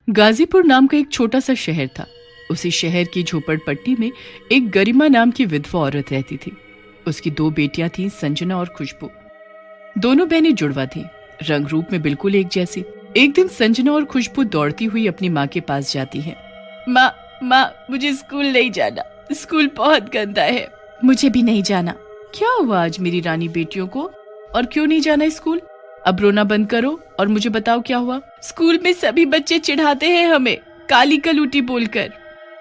गाजीपुर नाम का एक छोटा सा शहर था। उसी शहर की झोपड़पट्टी में एक गरिमा नाम की विधवा औरत रहती थी। उसकी 2 बेटियां थीं, संजना और खुशबू। दोनों बहनें जुड़वा थीं, रंग रूप में बिल्कुल एक जैसी। एक दिन संजना और खुशबू दौड़ती हुई अपनी माँ के पास जाती हैं। माँ, मुझे स्कूल नहीं जाना, स्कूल बहुत गंदा है। मुझे भी नहीं जाना। क्या हुआ आज मेरी रानी बेटियों को, और क्यों नहीं जाना स्कूल? अब रोना बंद करो और मुझे बताओ क्या हुआ। स्कूल में सभी बच्चे चिढ़ाते हैं हमें काली कलूटी बोलकर,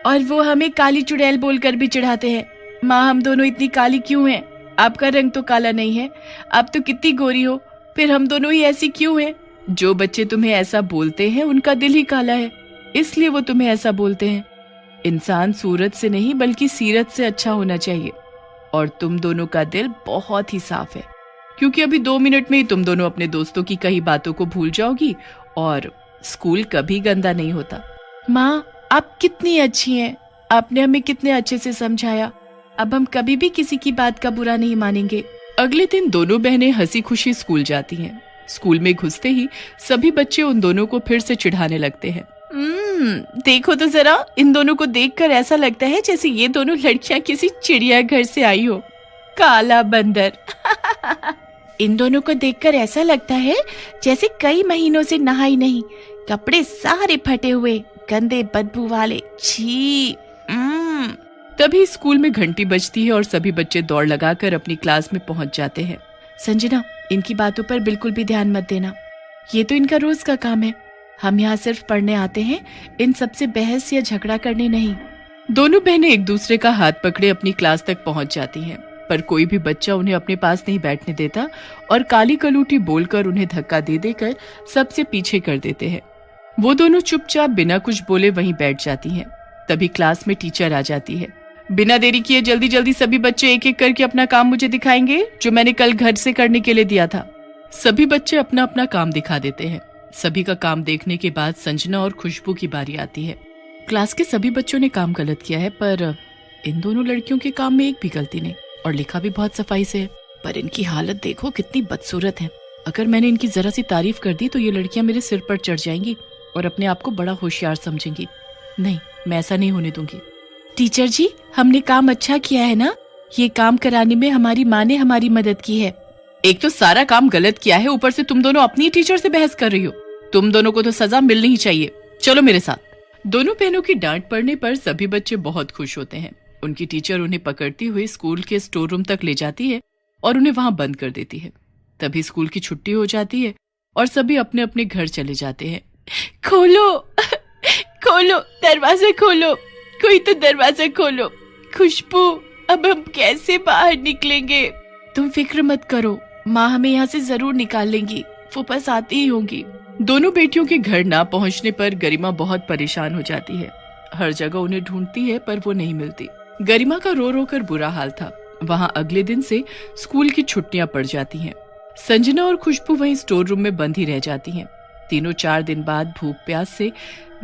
और वो हमें काली चुड़ैल बोलकर भी चिढ़ाते हैं। माँ, हम दोनों इतनी काली क्यों हैं? आपका रंग तो काला नहीं है, आप तो कितनी गोरी हो, फिर हम दोनों ही ऐसी क्यों हैं? जो बच्चे तुम्हें ऐसा बोलते हैं उनका दिल ही काला है, इसलिए वो तुम्हें ऐसा बोलते हैं। इंसान सूरत से नहीं बल्कि सीरत से अच्छा होना चाहिए, और तुम दोनों का दिल बहुत ही साफ है, क्योंकि अभी 2 मिनट में ही तुम दोनों अपने दोस्तों की कही बातों को भूल जाओगी, और स्कूल कभी गंदा नहीं होता। माँ, आप कितनी अच्छी हैं, आपने हमें कितने अच्छे से समझाया। अब हम कभी भी किसी की बात का बुरा नहीं मानेंगे। अगले दिन दोनों बहनें हंसी खुशी स्कूल जाती हैं। स्कूल में घुसते ही सभी बच्चे उन दोनों को फिर से चिढ़ाने लगते हैं। देखो तो जरा, इन दोनों को देखकर ऐसा लगता है जैसे ये दोनों लड़कियां किसी चिड़ियाघर से आई हो। काला बंदर। इन दोनों को देखकर ऐसा लगता है जैसे कई महीनों से नहाई नहीं, कपड़े सारे फटे हुए, गंदे बदबू वाले। छी। तभी स्कूल में घंटी बजती है और सभी बच्चे दौड़ लगाकर अपनी क्लास में पहुंच जाते हैं। संजना, इनकी बातों पर बिल्कुल भी ध्यान मत देना, ये तो इनका रोज का काम है। हम यहाँ सिर्फ पढ़ने आते हैं, इन सबसे बहस या झगड़ा करने नहीं। दोनों बहनें एक दूसरे का हाथ पकड़े अपनी क्लास तक पहुंच जाती हैं, पर कोई भी बच्चा उन्हें अपने पास नहीं बैठने देता और काली कलूटी बोलकर उन्हें धक्का दे देकर सबसे पीछे कर देते हैं। वो दोनों चुपचाप बिना कुछ बोले वहीं बैठ जाती हैं। तभी क्लास में टीचर आ जाती है। बिना देरी किए जल्दी जल्दी सभी बच्चे एक एक करके अपना काम मुझे दिखाएंगे, जो मैंने कल घर से करने के लिए दिया था। सभी बच्चे अपना अपना काम दिखा देते हैं। सभी का काम देखने के बाद संजना और खुशबू की बारी आती है। क्लास के सभी बच्चों ने काम गलत किया है, पर इन दोनों लड़कियों के काम में एक भी गलती नहीं, और लिखा भी बहुत सफाई से है। पर इनकी हालत देखो कितनी बदसूरत है। अगर मैंने इनकी जरा सी तारीफ कर दी तो ये लड़कियां मेरे सिर पर चढ़ जाएंगी और अपने आप को बड़ा होशियार समझेंगी। नहीं, मैं ऐसा नहीं होने दूंगी। टीचर जी, हमने काम अच्छा किया है ना? ये काम कराने में हमारी माँ ने हमारी मदद की है। एक तो सारा काम गलत किया है, ऊपर से तुम दोनों अपनी टीचर से बहस कर रही हो। तुम दोनों को तो सजा मिलनी ही चाहिए। चलो मेरे साथ। दोनों बहनों की डांट पड़ने पर सभी बच्चे बहुत खुश होते हैं। उनकी टीचर उन्हें पकड़ती हुई स्कूल के स्टोर रूम तक ले जाती है और उन्हें वहां बंद कर देती है। तभी स्कूल की छुट्टी हो जाती है और सभी अपने अपने घर चले जाते हैं। खोलो खोलो, दरवाजा खोलो, कोई तो दरवाजा खोलो। खुशबू, अब हम कैसे बाहर निकलेंगे? तुम फिक्र मत करो, माँ हमें यहाँ से जरूर निकाल लेंगी, वो बस आती ही होंगी। दोनों बेटियों के घर ना पहुँचने पर गरिमा बहुत परेशान हो जाती है। हर जगह उन्हें ढूंढती है पर वो नहीं मिलती। गरिमा का रो रो कर बुरा हाल था। वहाँ अगले दिन से स्कूल की छुट्टियां पड़ जाती हैं। संजना और खुशबू वहीं स्टोर रूम में बंद ही रह जाती हैं। तीनों 4 दिन बाद भूख प्यास से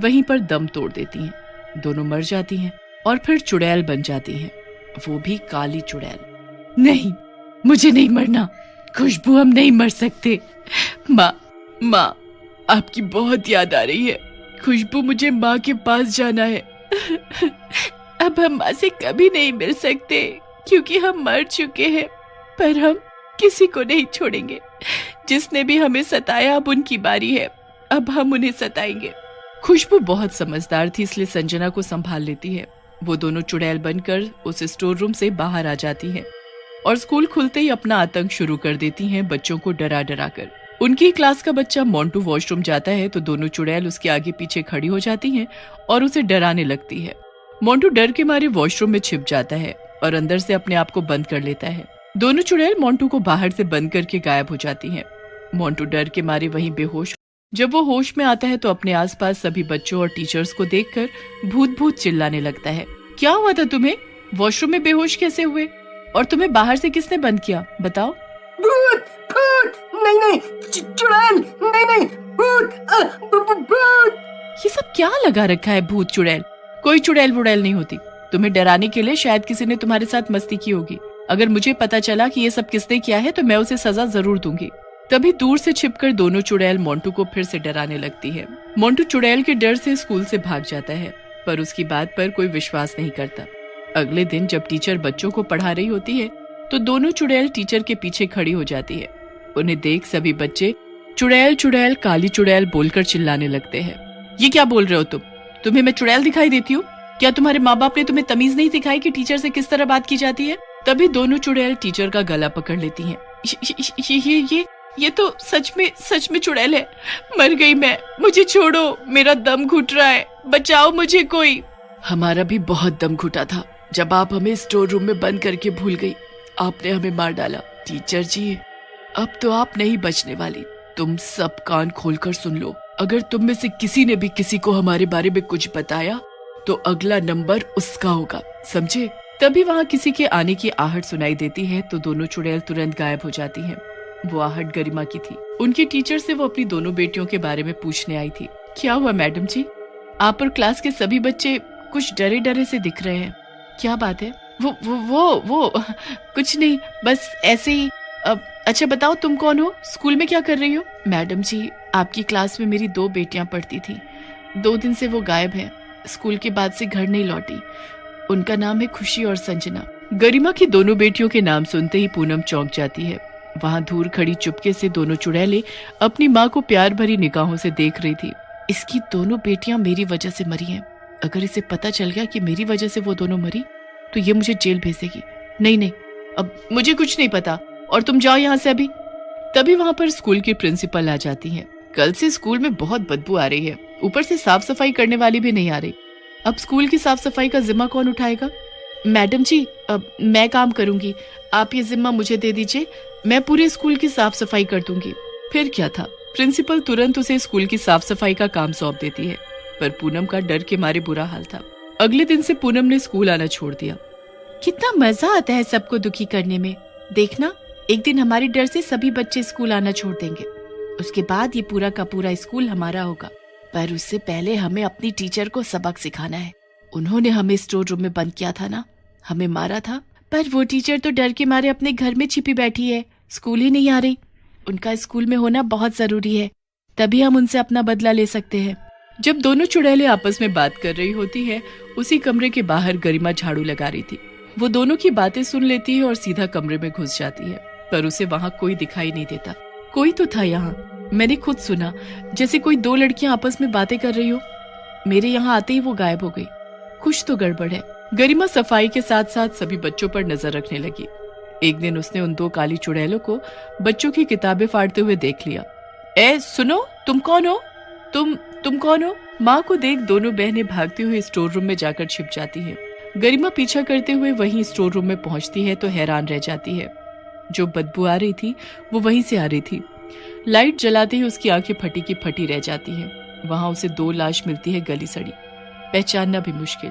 वहीं पर दम तोड़ देती हैं। दोनों मर जाती हैं और फिर चुड़ैल बन जाती हैं, वो भी काली चुड़ैल। नहीं, मुझे नहीं मरना। खुशबू, हम नहीं मर सकते। माँ, आपकी बहुत याद आ रही है। खुशबू, मुझे माँ के पास जाना है। अब हम माँ से कभी नहीं मिल सकते क्योंकि हम मर चुके हैं, पर हम किसी को नहीं छोड़ेंगे। जिसने भी हमें सताया अब उनकी बारी है, अब हम उन्हें सताएंगे। खुशबू बहुत समझदार थी, इसलिए संजना को संभाल लेती है। वो दोनों चुड़ैल बनकर उस स्टोर रूम से बाहर आ जाती हैं और स्कूल खुलते ही अपना आतंक शुरू कर देती हैं, बच्चों को डरा डरा कर। उनकी क्लास का बच्चा मोंटू वॉशरूम जाता है तो दोनों चुड़ैल उसके आगे पीछे खड़ी हो जाती हैं और उसे डराने लगती है। मोंटू डर के मारे वॉशरूम में छिप जाता है और अंदर से अपने आप को बंद कर लेता है। दोनों चुड़ैल मोंटू को बाहर से बंद करके गायब हो जाती हैं। मोंटू डर के मारे वहीं बेहोश। जब वो होश में आता है तो अपने आसपास सभी बच्चों और टीचर्स को देखकर भूत भूत चिल्लाने लगता है। क्या हुआ था तुम्हें? वॉशरूम में बेहोश कैसे हुए? और तुम्हें बाहर से किसने बंद किया, बताओ? भूत, भूत, नहीं, चुड़ैल, नहीं, भूत। ये सब क्या लगा रखा है, भूत चुड़ैल? कोई चुड़ैल वुड़ैल नहीं होती। तुम्हें डराने के लिए शायद किसी ने तुम्हारे साथ मस्ती की होगी। अगर मुझे पता चला कि ये सब किसने किया है तो मैं उसे सजा जरूर दूंगी। तभी दूर से छिपकर दोनों चुड़ैल मोंटू को फिर से डराने लगती है। मोंटू चुड़ैल के डर से स्कूल से भाग जाता है, पर उसकी बात पर कोई विश्वास नहीं करता। अगले दिन जब टीचर बच्चों को पढ़ा रही होती है तो दोनों चुड़ैल टीचर के पीछे खड़ी हो जाती है। उन्हें देख सभी बच्चे चुड़ैल चुड़ैल काली चुड़ैल बोलकर चिल्लाने लगते हैं। ये क्या बोल रहे हो तुम? तुम्हें मैं चुड़ैल दिखाई देती हूँ? क्या तुम्हारे माँ बाप ने तुम्हें तमीज नहीं सिखाई कि टीचर से किस तरह बात की जाती है? तभी दोनों चुड़ैल टीचर का गला पकड़ लेती हैं। ये तो सच में चुड़ैल है। मर गई मैं, मुझे छोड़ो, मेरा दम घुट रहा है, बचाओ मुझे कोई। हमारा भी बहुत दम घुटा था जब आप हमें स्टोर रूम में बंद करके भूल गई। आपने हमें मार डाला। टीचर जी, अब तो आप नहीं बचने वाली। तुम सब कान खोलकर सुन लो। अगर तुम में से किसी ने भी किसी को हमारे बारे में कुछ बताया तो अगला नंबर उसका होगा, समझे? तभी वहाँ किसी के आने की आहट सुनाई देती है तो दोनों चुड़ैल तुरंत गायब हो जाती हैं। वो आहट गरिमा की थी। उनके टीचर से वो अपनी दोनों बेटियों के बारे में पूछने आई थी। क्या हुआ मैडम जी? आप और क्लास के सभी बच्चे कुछ डरे डरे से दिख रहे हैं। क्या बात है? वो कुछ नहीं, बस ऐसे ही। अच्छा बताओ, तुम कौन हो? स्कूल में क्या कर रही हो? मैडम जी, आपकी क्लास में मेरी 2 बेटियां पढ़ती थी। 2 दिन से वो गायब है। स्कूल के बाद से घर नहीं लौटी। उनका नाम है खुशी और संजना। गरिमा की दोनों बेटियों के नाम सुनते ही पूनम चौंक जाती है। वहां दूर खड़ी चुपके से दोनों चुड़ैलें अपनी माँ को प्यार भरी निगाहों से देख रही थी। इसकी दोनों बेटियां मेरी वजह से मरी हैं। अगर इसे पता चल गया कि मेरी वजह से वो दोनों मरी तो ये मुझे जेल भेज देगी। नहीं, अब मुझे कुछ नहीं पता और तुम जाओ यहाँ से अभी। तभी वहाँ पर स्कूल की प्रिंसिपल आ जाती है। कल से स्कूल में बहुत बदबू आ रही है, ऊपर से साफ सफाई करने वाली भी नहीं आ रही। अब स्कूल की साफ सफाई का जिम्मा कौन उठाएगा? मैडम जी, अब मैं काम करूंगी, आप ये जिम्मा मुझे दे दीजिए, मैं पूरे स्कूल की साफ सफाई कर दूंगी। फिर क्या था, प्रिंसिपल तुरंत उसे स्कूल की साफ सफाई का काम सौंप देती है। पर पूनम का डर के मारे बुरा हाल था। अगले दिन से पूनम ने स्कूल आना छोड़ दिया। कितना मजा आता है सबको दुखी करने में। देखना, एक दिन हमारे डर से सभी बच्चे स्कूल आना छोड़ देंगे। उसके बाद ये पूरा का पूरा स्कूल हमारा होगा। पर उससे पहले हमें अपनी टीचर को सबक सिखाना है। उन्होंने हमें स्टोर रूम में बंद किया था ना, हमें मारा था। पर वो टीचर तो डर के मारे अपने घर में छिपी बैठी है, स्कूल ही नहीं आ रही। उनका स्कूल में होना बहुत जरूरी है, तभी हम उनसे अपना बदला ले सकते हैं। जब दोनों चुड़ैलें आपस में बात कर रही होती है, उसी कमरे के बाहर गरिमा झाड़ू लगा रही थी। वो दोनों की बातें सुन लेती है और सीधा कमरे में घुस जाती है। पर उसे वहाँ कोई दिखाई नहीं देता। कोई तो था यहाँ, मैंने खुद सुना, जैसे कोई 2 लड़कियां आपस में बातें कर रही हो। मेरे यहाँ आते ही वो गायब हो गई। कुछ तो गड़बड़ है। गरिमा सफाई के साथ साथ सभी बच्चों पर नजर रखने लगी। एक दिन उसने उन 2 काली चुड़ैलों को बच्चों की किताबें फाड़ते हुए देख लिया। ए सुनो, तुम कौन हो? तुम कौन हो? माँ को देख दोनों बहनें भागते हुए स्टोर रूम में जाकर छिप जाती है। गरिमा पीछा करते हुए वहीं स्टोर रूम में पहुंचती है तो हैरान रह जाती है। जो बदबू आ रही थी वो वहीं से आ रही थी। लाइट जलाते ही उसकी आंखें फटी की फटी रह जाती हैं। वहां उसे 2 लाश मिलती है गली सड़ी, पहचानना भी मुश्किल।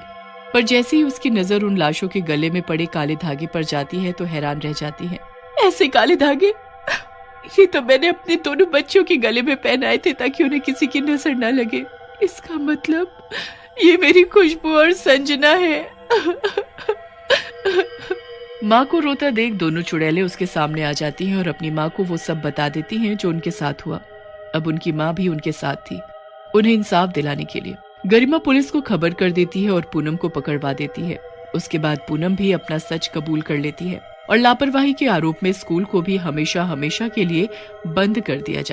पर जैसे ही उसकी नजर उन लाशों के गले में पड़े काले धागे पर जाती है तो हैरान रह जाती है। ऐसे काले धागे? ये तो मैंने अपने दोनों बच्चों के गले में पहनाए थे ताकि उन्हें किसी की नजर न लगे। इसका मतलब ये मेरी खुशबू और संजना है। माँ को रोता देख दोनों चुड़ैलें उसके सामने आ जाती हैं और अपनी माँ को वो सब बता देती हैं जो उनके साथ हुआ। अब उनकी माँ भी उनके साथ थी, उन्हें इंसाफ दिलाने के लिए। गरिमा पुलिस को खबर कर देती है और पूनम को पकड़वा देती है। उसके बाद पूनम भी अपना सच कबूल कर लेती है और लापरवाही के आरोप में स्कूल को भी हमेशा हमेशा के लिए बंद कर दिया जाता है।